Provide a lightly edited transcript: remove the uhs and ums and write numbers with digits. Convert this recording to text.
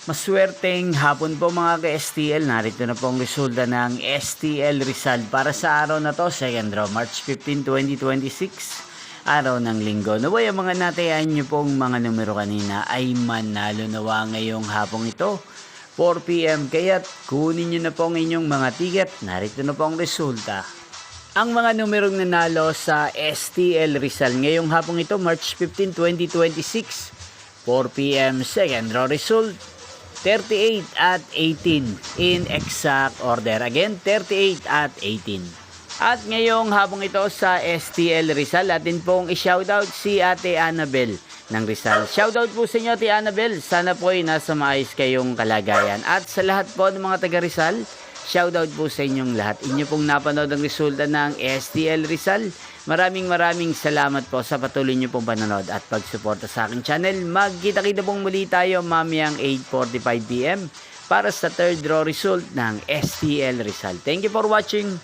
Maswerteng hapon po mga ka-STL. Narito na po ang resulta ng STL Rizal para sa araw na to, second draw, March 15, 2026. Araw ng linggo. Naway ang mga natayan nyo pong mga numero kanina ay manalo nawa ngayong hapong ito. 4 PM. Kaya't kunin nyo na po ang inyong mga ticket. Narito na po ang resulta. Ang mga numerong nanalo sa STL Rizal ngayong hapong ito, March 15, 2026. 4 PM second draw result. 38 at 18 in exact order. Again, 38 at 18. At ngayong hapong ito sa STL Rizal, atin pong i-shoutout si Ate Annabel ng Rizal. Shoutout po sa inyo, Ate Annabel. Sana po ay nasa maayos kayong kalagayan. At sa lahat po ng mga taga Rizal, shoutout po sa inyong lahat. Inyo pong napanood ang resulta ng STL Rizal. Maraming salamat po sa patuloy nyo pong panonood at pagsuporta sa aking channel. Magkita-kita pong muli tayo mamayang 8:45 PM para sa third draw result ng STL Rizal. Thank you for watching.